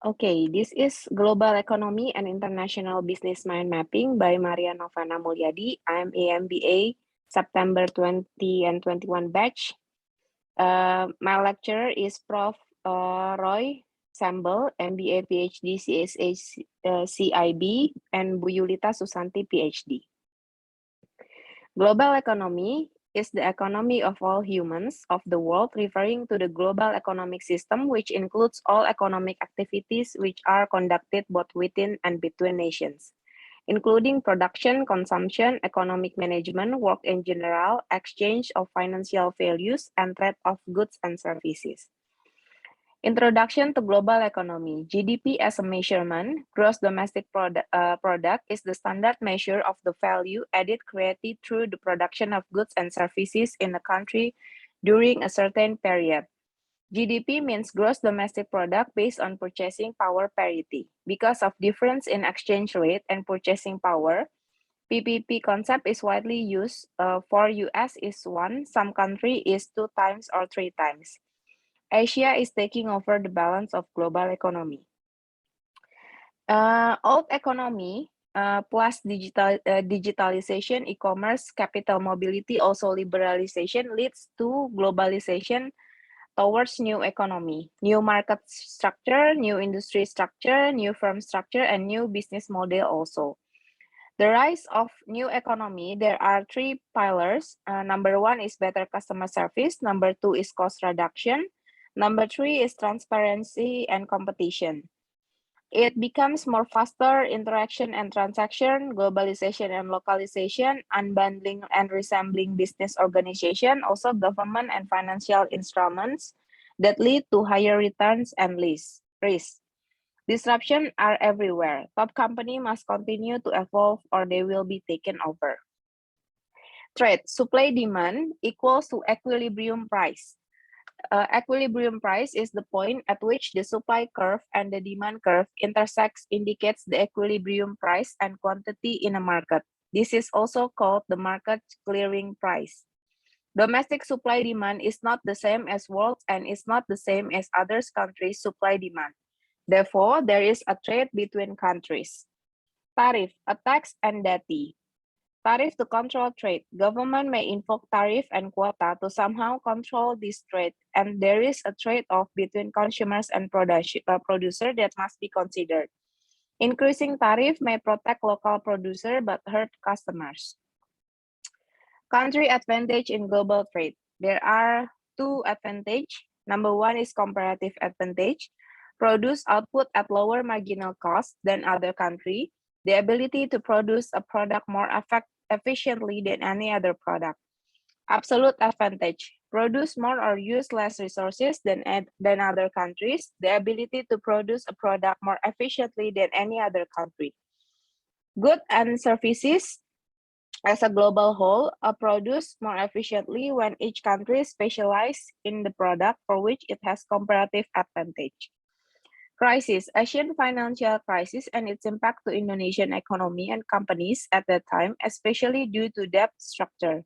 Okay, this is Global Economy and International Business Mind Mapping by Maria Novana Mulyadi. I'm AMBA September 20 and 21 batch. My lecturer is Prof. Roy Sambel, MBA PhD CSH CIB, and Bu Yulita Susanti PhD. Global economy is the economy of all humans of the world, referring to the global economic system, which includes all economic activities which are conducted both within and between nations, including production, consumption, economic management, work in general, exchange of financial values, and trade of goods and services. Introduction to global economy. GDP as a measurement, gross domestic product is the standard measure of the value added created through the production of goods and services in a country during a certain period. GDP means gross domestic product based on purchasing power parity. Because of difference in exchange rate and purchasing power, PPP concept is widely used. For US is 1, some country is 2 times or 3 times. Asia is taking over the balance of global economy. Old economy plus digitalization, e-commerce, capital mobility, also liberalization leads to globalization towards new economy, new market structure, new industry structure, new firm structure, and new business model also. The rise of new economy, there are 3 pillars. Number 1 is better customer service. Number 2 is cost reduction. Number 3 is transparency and competition. It becomes more faster interaction and transaction, globalization and localization, unbundling and resembling business organization, also government and financial instruments that lead to higher returns and risk. Disruption are everywhere. Top company must continue to evolve or they will be taken over. Trade, supply demand equals to equilibrium price. Equilibrium price is the point at which the supply curve and the demand curve intersects, indicates the equilibrium price and quantity in a market. This is also called the market clearing price. Domestic supply demand is not the same as world and is not the same as other countries' supply demand. Therefore, there is a trade between countries. Tariff, a tax and duty. Tariff to control trade. Government may invoke tariff and quota to somehow control this trade, and there is a trade-off between consumers and producer that must be considered. Increasing tariff may protect local producer but hurt customers. Country advantage in global trade. There are 2 advantages. Number 1 is comparative advantage. Produce output at lower marginal cost than other country. The ability to produce a product more efficiently than any other product. Absolute advantage. Produce more or use less resources than other countries. The ability to produce a product more efficiently than any other country. Goods and services as a global whole are produced more efficiently when each country specializes in the product for which it has comparative advantage. Crisis, Asian financial crisis and its impact to Indonesian economy and companies at that time, especially due to debt structure.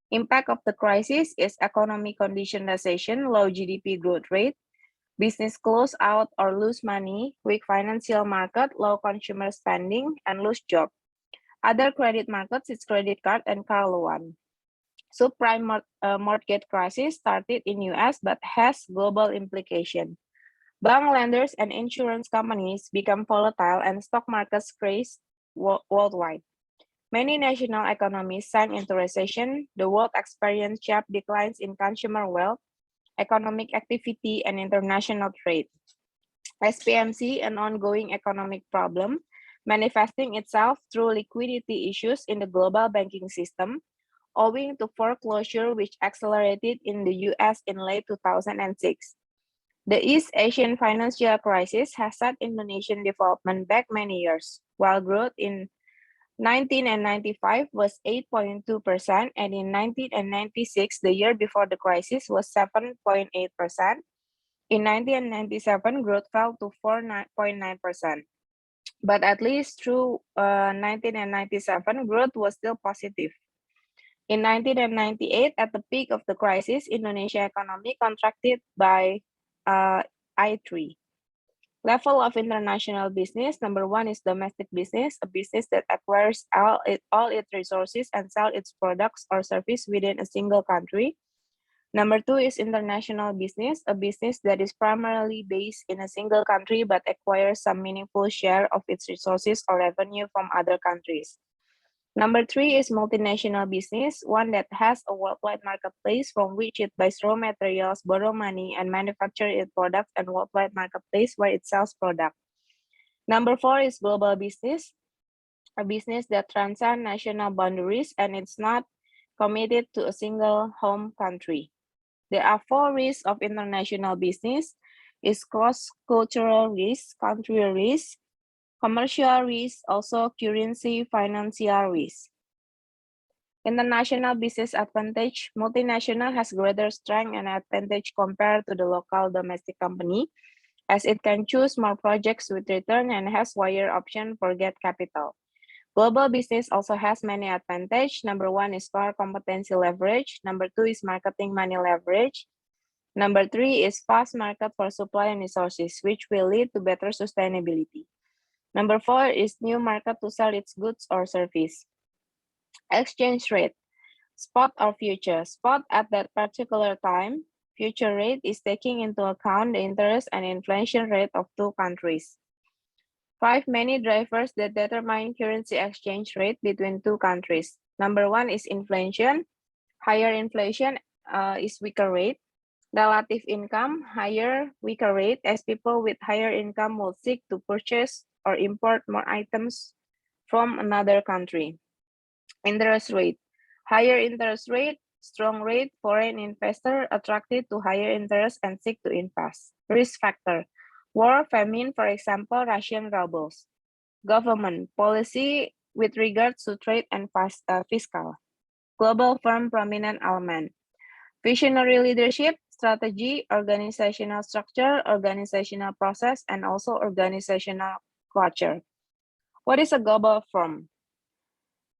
Impact of the crisis is economic conditionalization, low GDP growth rate, business close out or lose money, weak financial market, low consumer spending, and lose job. Other credit markets is credit card and car loan. Subprime mortgage crisis started in US but has global implication. Bank lenders and insurance companies become volatile and stock markets crash worldwide. Many national economies sank into recession. The world experienced sharp declines in consumer wealth, economic activity, and international trade. SPMC, an ongoing economic problem, manifesting itself through liquidity issues in the global banking system, owing to foreclosure which accelerated in the US in late 2006. The East Asian financial crisis has set Indonesian development back many years, while growth in 1995 was 8.2%, and in 1996, the year before the crisis, was 7.8%. In 1997, growth fell to 4.9%. But at least through 1997, growth was still positive. In 1998, at the peak of the crisis, Indonesia economy contracted by I3. Level of international business. Number 1 is domestic business, a business that acquires all its resources and sells its products or service within a single country. Number 2 is international business, a business that is primarily based in a single country but acquires some meaningful share of its resources or revenue from other countries. Number 3 is multinational business, one that has a worldwide marketplace from which it buys raw materials, borrow money, and manufacture its products, and worldwide marketplace where it sells products. Number 4 is global business, a business that transcends national boundaries and it's not committed to a single home country. There are 4 risks of international business: is cross-cultural risk, country risk, commercial risk, also currency, financial risk. International business advantage. Multinational has greater strength and advantage compared to the local domestic company, as it can choose more projects with return and has wider option for get capital. Global business also has many advantages. Number 1 is core competency leverage. Number 2 is marketing money leverage. Number 3 is fast market for supply and resources, which will lead to better sustainability. Number 4 is new market to sell its goods or service. Exchange rate, spot or future. Spot at that particular time. Future rate is taking into account the interest and inflation rate of 2 countries. 5 many drivers that determine currency exchange rate between 2 countries. Number 1 is inflation. Higher inflation is weaker rate. Relative income, higher, weaker rate, as people with higher income will seek to purchase or import more items from another country. Interest rate, higher interest rate, strong rate, foreign investor attracted to higher interest and seek to invest. Risk factor, war, famine, for example, Russian rubles. Government policy with regards to trade and fiscal. Global firm prominent element. Visionary leadership, strategy, organizational structure, organizational process, and also organizational culture. What is a global firm?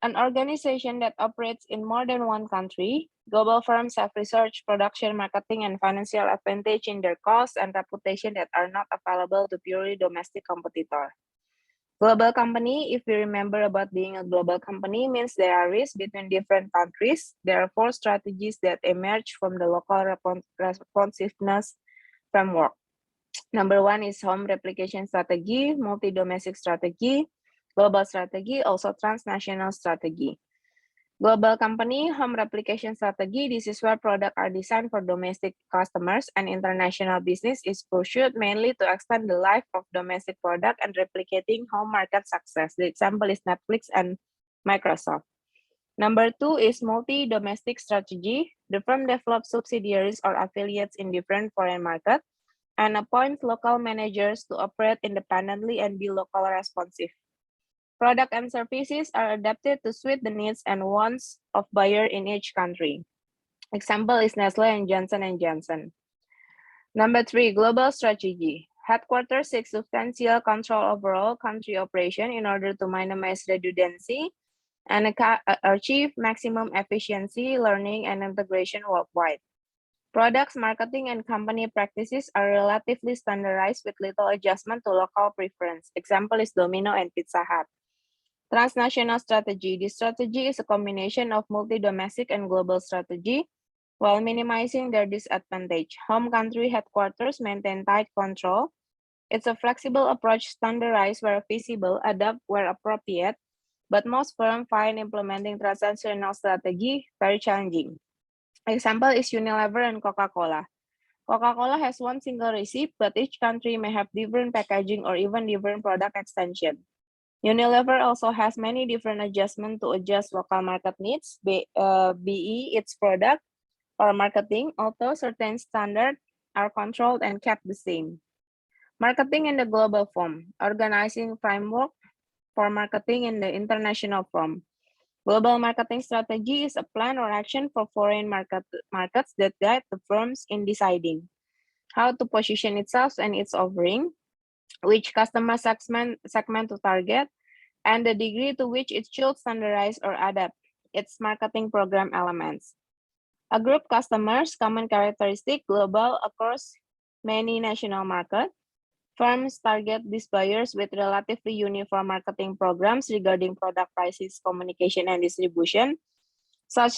An organization that operates in more than one country. Global firms have research, production, marketing, and financial advantage in their costs and reputation that are not available to purely domestic competitor. Global company, if we remember about being a global company, means there are risks between different countries. There are 4 strategies that emerge from the local responsiveness framework. Number 1 is home replication strategy, multi-domestic strategy, global strategy, also transnational strategy. Global company, home replication strategy, this is where products are designed for domestic customers, and international business is pursued mainly to extend the life of domestic product and replicating home market success. The example is Netflix and Microsoft. Number 2 is multi-domestic strategy. The firm develops subsidiaries or affiliates in different foreign markets and appoints local managers to operate independently and be local responsive. Product and services are adapted to suit the needs and wants of buyer in each country. Example is Nestle and Johnson & Johnson. Number 3, global strategy. Headquarters seek substantial control over all country operation in order to minimize redundancy and achieve maximum efficiency, learning, and integration worldwide. Products, marketing, and company practices are relatively standardized with little adjustment to local preference. Example is Domino and Pizza Hut. Transnational strategy. This strategy is a combination of multi-domestic and global strategy while minimizing their disadvantage. Home country headquarters maintain tight control. It's a flexible approach, standardized where feasible, adapt where appropriate, but most firms find implementing transnational strategy very challenging. Example is Unilever and Coca-Cola. Coca-Cola has one single receipt, but each country may have different packaging or even different product extension. Unilever also has many different adjustments to adjust local market needs, be its product or marketing, although certain standards are controlled and kept the same. Marketing in the global form, organizing framework for marketing in the international form. Global marketing strategy is a plan or action for foreign markets that guide the firms in deciding how to position itself and its offering, which customer segment to target, and the degree to which it should standardize or adapt its marketing program elements. A group customers, common characteristic, global across many national markets. Firms target these buyers with relatively uniform marketing programs regarding product prices, communication, and distribution. Such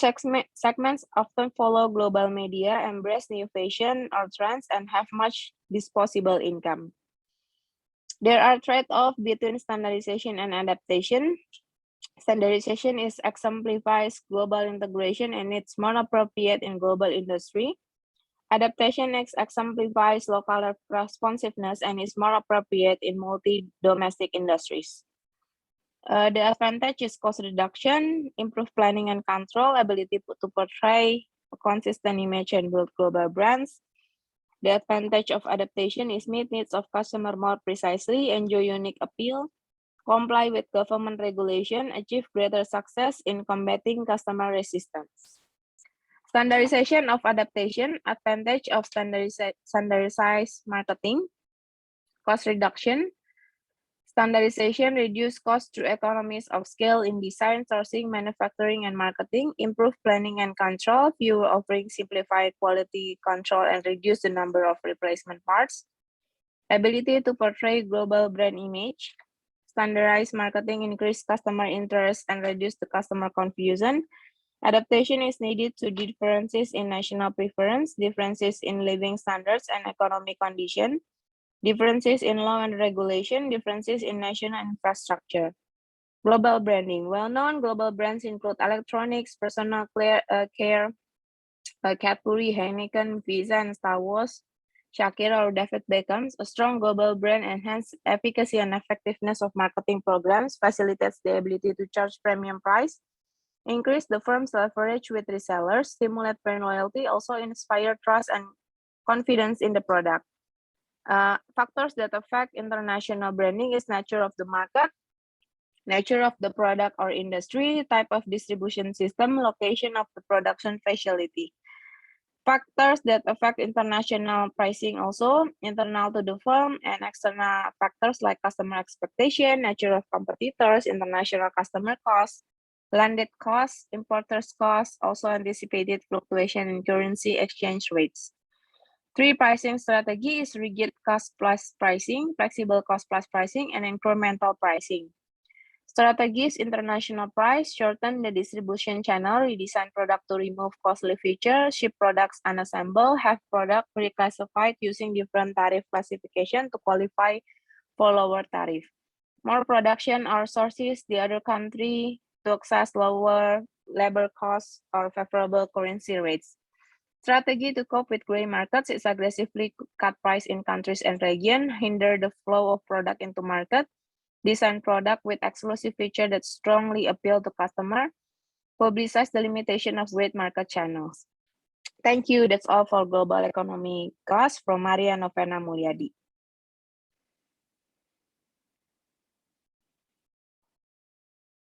segments often follow global media, embrace new fashion or trends, and have much disposable income. There are trade-offs between standardization and adaptation. Standardization is exemplifies global integration and it's more appropriate in global industry. Adaptation exemplifies local responsiveness and is more appropriate in multi-domestic industries. The advantage is cost reduction, improved planning and control, ability to portray a consistent image and build global brands. The advantage of adaptation is meet needs of customer more precisely, enjoy unique appeal, comply with government regulation, achieve greater success in combating customer resistance. Standardization of adaptation, advantage of standardized marketing, cost reduction. Standardization reduce costs through economies of scale in design, sourcing, manufacturing, and marketing, improve planning and control, fewer offerings, simplify quality control, and reduce the number of replacement parts. Ability to portray global brand image. Standardized marketing increase customer interest and reduce the customer confusion. Adaptation is needed to differences in national preference, differences in living standards and economic condition, differences in law and regulation, differences in national infrastructure. Global branding. Well-known global brands include electronics, personal care, Cadbury, Heineken, Visa, and Star Wars. Shakira or David Beckham. A strong global brand enhances efficacy and effectiveness of marketing programs, facilitates the ability to charge premium price, increase the firm's leverage with resellers, stimulate brand loyalty, also inspire trust and confidence in the product. Factors that affect international branding is nature of the market, nature of the product or industry, type of distribution system, location of the production facility. Factors that affect international pricing also, internal to the firm, and external factors like customer expectation, nature of competitors, international customer costs, landed costs, importers costs, also anticipated fluctuation in currency exchange rates. 3 pricing strategy is rigid cost plus pricing, flexible cost plus pricing, and incremental pricing. Strategies: international price, shorten the distribution channel, redesign product to remove costly features, ship products unassembled, have product reclassified using different tariff classification to qualify for lower tariff. More production or sources the other country to access lower labor costs or favorable currency rates. Strategy to cope with gray markets is aggressively cut price in countries and region, hinder the flow of product into market, design product with exclusive feature that strongly appeal to customer, publicize the limitation of great market channels. Thank you. That's all for global economy class from Maria Novena Mulyadi.